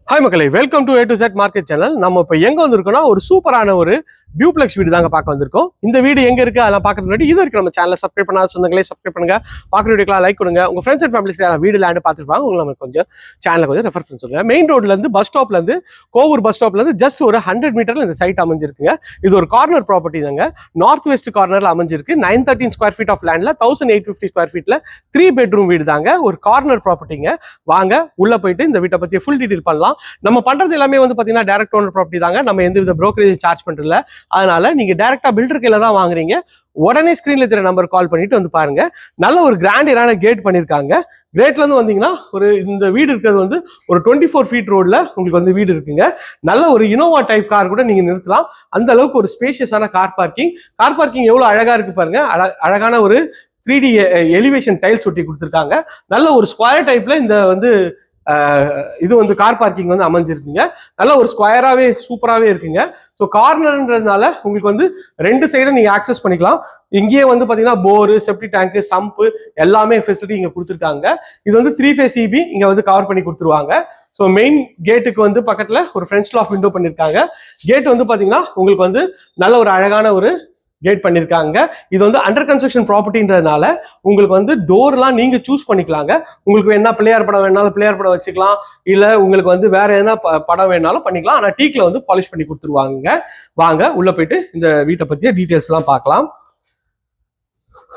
Hi மக்களே, welcome to A to Z market channel. நம்ம இப்போ எங்கே வந்திருக்கோம்னா ஒரு சூப்பரான ஒரு டியூப்ளெக்ஸ் வீடு தாங்க பார்க்க வந்திருக்கோம். இந்த வீடு எங்கே இருக்குது அதெல்லாம் பார்க்கறது முன்னாடி இது வரைக்கும் நம்ம சேனலை சப்ஸ்கிரைப் பண்ணாத சொந்தங்களே சப்ஸ்கிரைப் பண்ணுங்க. பார்க்குற வீடியோக்கெல்லாம் லைக் கொடுங்க. உங்கள் ஃப்ரெண்ட்ஸ் அண்ட் ஃபேமிலிஸ் வீடு லேண்டு பார்த்துருப்பாங்க. உங்களுக்கு நம்ம கொஞ்சம் சேனலை கொஞ்சம் ரெஃபர் பண்ணி சொல்லுங்கள். மெயின் ரோட்லேருந்து பஸ் ஸ்டாப்லேருந்து கோவூர் பஸ் ஸ்டாப்லேருந்து ஜஸ்ட் ஒரு 100 மீட்டரில் இந்த சைட் அமைஞ்சிருக்குங்க. இது ஒரு கார்னர் ப்ராப்பர்ட்டி தாங்க. நார்த் வெஸ்ட் கார்னரில் அமைஞ்சிருக்கு. 913 ஸ்கொயர் ஃபீட் ஆஃப் லேண்டில் 1850 ஸ்கொயர் ஃபீட்டில் 3 பெட்ரூம் வீடு தாங்க. ஒரு கார்னர் ப்ராப்பர்ட்டிங்க. வாங்க உள்ளே போயிட்டு இந்த வீட்டை பற்றி ஃபுல் டீட்டெயில் பண்ணலாம். நம்ம பண்றது எல்லாமே வந்து பாத்தீங்கன்னா டைரக்ட் ஓனர் ப்ராப்பர்ட்டி தாங்க. நம்ம எந்த வித புரோக்கரேஜ் சார்ஜ் பண்றதில்ல. அதனால நீங்க டைரக்டா பில்டர் கையில தான் வாங்குறீங்க. உடனே ஸ்கிரீன்ல தெரிய நம்பர் கால் பண்ணிட்டு வந்து பாருங்க. நல்ல ஒரு கிராண்டியரான கேட் பண்ணிருக்காங்க. கேட்ல இருந்து வந்தீங்கன்னா ஒரு இந்த வீடு இருக்கிறது வந்து ஒரு 24 ஃபீட் ரோட்ல உங்களுக்கு வந்து வீடு இருக்குங்க. நல்ல ஒரு இனோவா டைப் கார் கூட நீங்க நிறுத்தலாம். அந்த அளவுக்கு ஒரு ஸ்பேஷியஸான கார் பார்க்கிங் எவ்வளவு அழகா இருக்கு பாருங்க. அழகான ஒரு 3D எலிவேஷன் டைல்ஸ் ஒட்டி கொடுத்துருக்காங்க. நல்ல ஒரு ஸ்கொயர் டைப்ல இந்த வந்து இது வந்து கார் பார்க்கிங் வந்து அமைஞ்சிருக்குங்க. நல்ல ஒரு ஸ்கொயராகவே சூப்பராகவே இருக்குங்க. ஸோ கார்னர்ன்றதுனால உங்களுக்கு வந்து 2 சைடும் நீங்கள் ஆக்சஸ் பண்ணிக்கலாம். இங்கேயே வந்து பார்த்தீங்கன்னா போரு, செப்டி டேங்க்கு, சம்பு எல்லாமே ஃபெசிலிட்டி இங்கே கொடுத்துருக்காங்க. இது வந்து 3 ஃபேஸ் EB இங்கே வந்து கவர் பண்ணி கொடுத்துருவாங்க. ஸோ மெயின் கேட்டுக்கு வந்து பக்கத்தில் ஒரு ஃப்ரெஞ்ச் லாஃப் விண்டோ பண்ணியிருக்காங்க. கேட் வந்து பார்த்தீங்கன்னா உங்களுக்கு வந்து நல்ல ஒரு அழகான ஒரு கேட் பண்ணிருக்காங்க. இது வந்து அண்டர் கன்ஸ்ட்ரக்ஷன் ப்ராப்பர்ட்டின்றதுனால உங்களுக்கு வந்து டோர்லாம் நீங்க சூஸ் பண்ணிக்கலாங்க. உங்களுக்கு என்ன பிள்ளையார் படம் வேணாலும் பிள்ளையார் படம் வச்சுக்கலாம். இல்ல உங்களுக்கு வந்து வேற எதனா படம் வேணாலும் பண்ணிக்கலாம். ஆனா டீக்ல வந்து பாலிஷ் பண்ணி கொடுத்துருவாங்க. வாங்க உள்ள போயிட்டு இந்த வீட்டை பத்திய டீடைல்ஸ் எல்லாம் பார்க்கலாம்.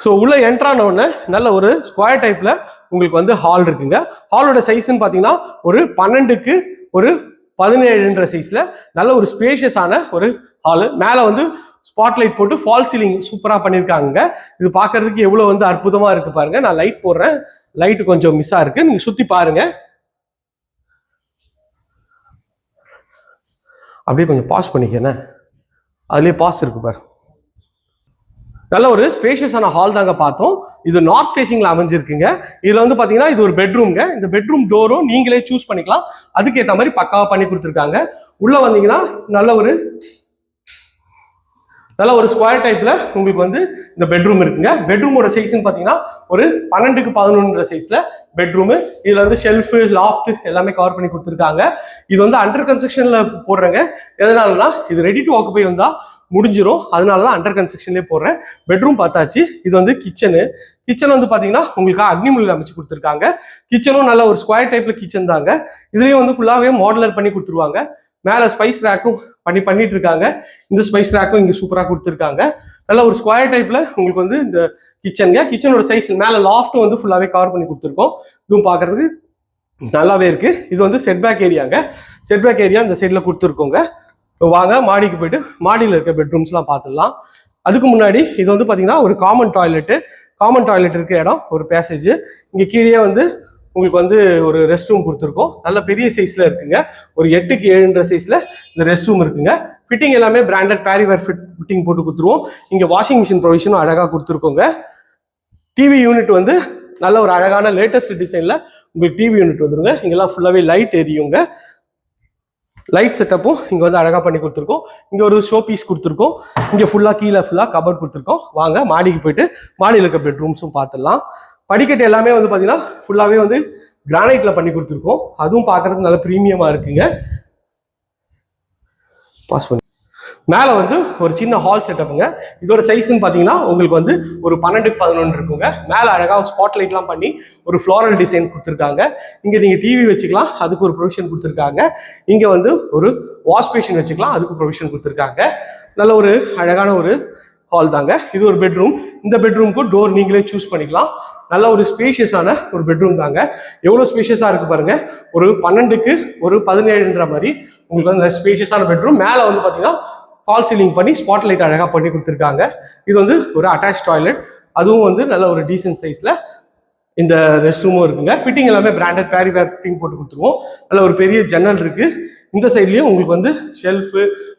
ஸோ உள்ள என்ட்ரான உடனே நல்ல ஒரு ஸ்கொயர் டைப்ல உங்களுக்கு வந்து ஹால் இருக்குங்க. ஹாலோட சைஸ்ன்னு பாத்தீங்கன்னா ஒரு 12க்கு ஒரு 17ன்ற சைஸ்ல நல்ல ஒரு ஸ்பேஷியஸான ஒரு ஹாலு. மேல வந்து ஸ்பாட்லைட் போட்டு ஃபால் சீலிங் சூப்பரா பண்ணிருக்காங்க. இது பாக்குறதுக்கு எவ்வளவு வந்து அற்புதமா இருக்கு பாருங்க. நான் லைட் போடுறேன். லைட் கொஞ்சம் மிஸ்ஸா இருக்கு. நீங்க சுத்தி பாருங்க. அப்படியே கொஞ்சம் பாஸ் பண்ணிக்கிறேன். அதுலயே பாஸ் இருக்கு பாரு. நல்ல ஒரு ஸ்பேஷியஸான ஹால் தாங்க பார்த்தோம். இது நார்த் ஃபேசிங்ல அமைஞ்சிருக்குங்க. இதுல வந்து பாத்தீங்கன்னா இது ஒரு பெட்ரூம்ங்க. இந்த பெட்ரூம் டோரும் நீங்களே சூஸ் பண்ணிக்கலாம். அதுக்கேற்ற மாதிரி பக்காவா பண்ணி கொடுத்துருக்காங்க. உள்ள வந்தீங்கன்னா நல்ல ஒரு ஸ்கொயர் டைப்ல உங்களுக்கு வந்து இந்த பெட்ரூம் இருக்குங்க. பெட்ரூமோட சைஸ்ன்னு பாத்தீங்கன்னா ஒரு 12க்கு 11ன்ற சைஸ்ல பெட்ரூம். இதுல வந்து ஷெல்ஃப், லாஃப்ட் எல்லாமே கவர் பண்ணி கொடுத்துருக்காங்க. இது வந்து அண்டர் கன்ஸ்ட்ரக்ஷன்ல போடுறேங்க. எதனாலனா இது ரெடி டு ஆக்குபை வந்தா முடிஞ்சிடும். அதனாலதான் அண்டர் கன்ஸ்ட்ரக்ஷன்லேயே போடுறேன். பெட்ரூம் பார்த்தாச்சு. இது வந்து கிச்சன் வந்து பாத்தீங்கன்னா உங்களுக்கு அக்னிமுறையில் அமைச்சு கொடுத்துருக்காங்க. கிச்சனும் நல்ல ஒரு ஸ்கொயர் டைப்ல கிச்சன் தாங்க. இதுலயும் வந்து ஃபுல்லாவே மாடுலர் பண்ணி கொடுத்துருவாங்க. மேல ஸ்பைஸ் ரேக்கும் பண்ணிட்டு இருக்காங்க. இந்த ஸ்பைஸ் ரேக்கும் இங்க சூப்பரா கொடுத்துருக்காங்க. நல்ல ஒரு ஸ்கொயர் டைப்ல உங்களுக்கு வந்து இந்த கிச்சனோட சைஸ் மேல லாஃப்ட் வந்து ஃபுல்லாவே கவர் பண்ணி கொடுத்துருக்கோம். இதுவும் பாக்குறதுக்கு நல்லாவே இருக்கு. இது வந்து செட்பேக் ஏரியாங்க. செட்பேக் ஏரியா இந்த சைட்ல கொடுத்துருக்கோங்க. வாங்க மாடிக்கு போயிட்டு மாடியில் இருக்க பெட்ரூம்ஸ்லாம் பார்த்துடலாம். அதுக்கு முன்னாடி இது வந்து பார்த்தீங்கன்னா ஒரு காமன் டாய்லெட் இருக்க இடம், ஒரு பேசேஜ். இங்கே கீழே வந்து உங்களுக்கு வந்து ஒரு ரெஸ்ட் ரூம் கொடுத்துருக்கோம். நல்ல பெரிய சைஸ்ல இருக்குங்க. ஒரு 8க்கு 7ன்ற சைஸ்ல இந்த ரெஸ்ட் ரூம் இருக்குங்க. ஃபிட்டிங் எல்லாமே பிராண்டட் பேரிவேர் ஃபிட்டிங் போட்டு கொடுத்துருவோம். இங்கே வாஷிங் மிஷின் ப்ரொவிஷனும் அழகாக கொடுத்துருக்கோங்க. டிவி யூனிட் வந்து நல்ல ஒரு அழகான லேட்டஸ்ட் டிசைன்ல உங்களுக்கு டிவி யூனிட் வந்துருங்க. இங்கெல்லாம் ஃபுல்லாவே லைட் எரியுங்க. லைட் செட்டப்பும் இங்க வந்து அழகா பண்ணி கொடுத்துருக்கோம். இங்க ஒரு ஷோ பீஸ் கொடுத்துருக்கோம். இங்க கீழே ஃபுல்லா கபோர்ட் கொடுத்துருக்கோம். வாங்க மாடிக்கு போயிட்டு மாடியில் இருக்க பெட்ரூம்ஸும் பார்த்துடலாம். படிக்கட்டு எல்லாமே வந்து பாத்தீங்கன்னா ஃபுல்லாவே வந்து கிரானைட்ல பண்ணி கொடுத்துருக்கோம். அதுவும் பார்க்கறதுக்கு நல்ல பிரீமியமா இருக்குங்க. பாஸ் பண்ணி மேல வந்து ஒரு சின்ன ஹால் செட்டப்புங்க. இதோட சைஸ்ன்னு பாத்தீங்கன்னா உங்களுக்கு வந்து ஒரு 12க்கு 11 இருக்குங்க. மேல அழகா ஸ்பாட் லைட்லாம் பண்ணி ஒரு ஃப்ளோரல் டிசைன் கொடுத்துருக்காங்க. இங்க நீங்க டிவி வச்சுக்கலாம், அதுக்கு ஒரு ப்ரொவிஷன் கொடுத்துருக்காங்க. இங்க வந்து ஒரு வாஷ் பேஷன் வச்சுக்கலாம், அதுக்கு ப்ரொவிஷன் கொடுத்துருக்காங்க. நல்ல ஒரு அழகான ஒரு ஹால் தாங்க. இது ஒரு பெட்ரூம். இந்த பெட்ரூமுக்கு டோர் நீங்களே சூஸ் பண்ணிக்கலாம். நல்ல ஒரு ஸ்பேஷியஸான ஒரு பெட்ரூம் தாங்க. எவ்வளவு ஸ்பேஷியஸா இருக்கு பாருங்க. ஒரு 12க்கு ஒரு 17ன்ற மாதிரி உங்களுக்கு வந்து ஸ்பேஷியஸான பெட்ரூம். மேல வந்து பாத்தீங்கன்னா ஃபால் சீலிங் பண்ணி ஸ்பாட் லைட் அழகா பண்ணி கொடுத்துருக்காங்க. இது வந்து ஒரு அட்டாச் டாய்லெட். அதுவும் வந்து நல்ல ஒரு டீசன்ட் சைஸ்ல இந்த ரெஸ்ட் ரூமும் இருக்குங்க. ஃபிட்டிங் எல்லாமே பிராண்டட் பேரிவேர் ஃபிட்டிங் போட்டு கொடுத்துருவோம். நல்ல ஒரு பெரிய ஜன்னல் இருக்கு. இந்த சைட்லயும் உங்களுக்கு வந்து ஷெல்ஃப்,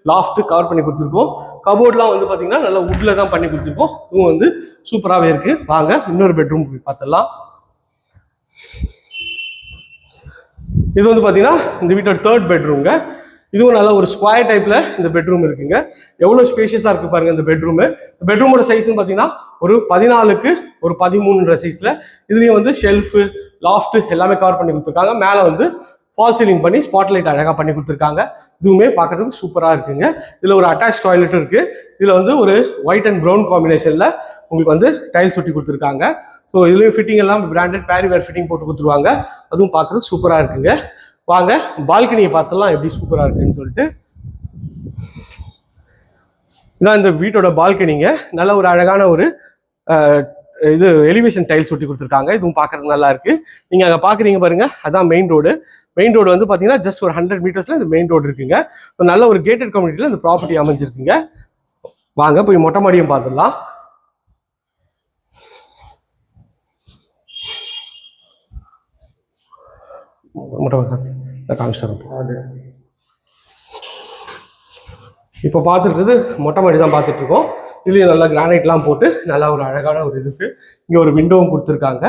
லாஃப்ட் கவர் பண்ணி கொடுத்துருக்கோம். கபோர்ட்லாம் வந்து பாத்தீங்கன்னா நல்ல வுட்ல தான் பண்ணி கொடுத்துருக்கோம். இதுவும் வந்து சூப்பராகவே இருக்கு. வாங்க இன்னொரு பெட்ரூம் போய் பார்த்துடலாம். இது வந்து பாத்தீங்கன்னா இந்த வீட்டோட 3rd பெட்ரூம்ங்க. இதுவும் நல்ல ஒரு ஸ்கொயர் டைப்ல இந்த பெட்ரூம் இருக்குங்க. எவ்வளவு ஸ்பேஷியஸா இருக்கு பாருங்க இந்த பெட்ரூம். பெட்ரூமோட சைஸ்ன்னு பாத்தீங்கன்னா ஒரு 14க்கு ஒரு 13ன்ற சைஸ்ல. இதுலயும் வந்து ஷெல்ஃப், லாஃப்ட் எல்லாமே கவர் பண்ணி கொடுத்துருக்காங்க. மேல வந்து ஃபால் சீலிங் பண்ணி ஸ்பாட் லைட் அழகாக பண்ணி கொடுத்துருக்காங்க. இதுவுமே பார்க்கறதுக்கு சூப்பராக இருக்குங்க. இதில் ஒரு அட்டாச் டாய்லெட்டும் இருக்குது. இதில் வந்து ஒரு ஒயிட் அண்ட் ப்ரௌன் காம்பினேஷனில் உங்களுக்கு வந்து டைல்ஸ் ஒட்டி கொடுத்துருக்காங்க. ஸோ இதுலேயும் ஃபிட்டிங் எல்லாம் பிராண்டட் பேரிவேர் ஃபிட்டிங் போட்டு கொடுத்துருவாங்க. அதுவும் பார்க்கறதுக்கு சூப்பராக இருக்குங்க. வாங்க பால்கனியை பார்த்தலாம் எப்படி சூப்பராக இருக்குன்னு சொல்லிட்டு. இதான் இந்த வீட்டோட பால்கனிங்க. நல்ல ஒரு அழகான ஒரு இது எலிவேஷன் டைல்ஸ் ஒட்டி கொடுத்துருக்காங்க. இதுவும் பார்க்கறதுக்கு நல்லா இருக்கு. நீங்க அங்கே பாக்குறீங்க பாருங்க, அதான் மெயின் ரோடு. மெயின் ரோடு வந்து பாத்தீங்கன்னா ஜஸ்ட் ஒரு 100 மீட்டர்ஸ்ல இந்த மெயின் ரோடு இருக்குங்க. நல்ல ஒரு கேட்டட் கம்யூனிட்டியில இந்த ப்ராப்பர்ட்டி அமைஞ்சிருக்குங்க. வாங்க போய் மொட்டை மாடியும் பார்த்துடலாம். இப்போ பார்த்துருக்குது மொட்டை மாடி தான் பார்த்துட்டு இருக்கோம். இதுலேயும் நல்லா கிரானைட்லாம் போட்டு நல்லா ஒரு அழகான ஒரு இதுக்கு இங்கே ஒரு விண்டோவும் கொடுத்துருக்காங்க.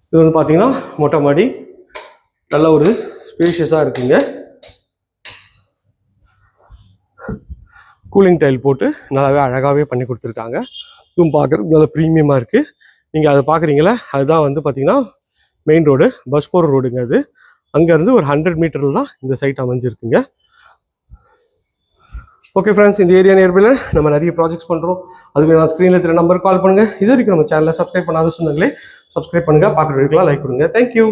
இது வந்து பார்த்தீங்கன்னா மொட்டை மாடி நல்ல ஒரு ஸ்பேஷியஸாக இருக்குங்க. கூலிங் டைல் போட்டு நல்லாவே அழகாகவே பண்ணி கொடுத்துருக்காங்க. இதுவும் பார்க்குறதுக்கு நல்ல ப்ரீமியமாக இருக்குது. நீங்கள் அதை பார்க்குறீங்களா, அதுதான் வந்து பார்த்தீங்கன்னா மெயின் ரோடு, பஸ் போகிற ரோடுங்க. அது அங்கேருந்து ஒரு 100 மீட்டரில் தான் இந்த சைட் அமைஞ்சிருக்குங்க. ஓகே ஃப்ரெண்ட்ஸ், இந்த ஏரியா நியர்பைல நம்ம நிறைய ப்ராஜெக்ட்ஸ் பண்ணுறோம். அதுக்கு நான் ஸ்க்ரீனில் இருக்கிற நம்பர் கால் பண்ணுங்கள். இது வரைக்கும் நம்ம சேனலை சப்ஸ்கிரைப் பண்ணாத சொந்தங்களே சப்ஸ்கிரைப் பண்ணுங்கள். பார்க்குற வீடியோக்கெலாம் லைக் கொடுங்க. தேங்க்யூ.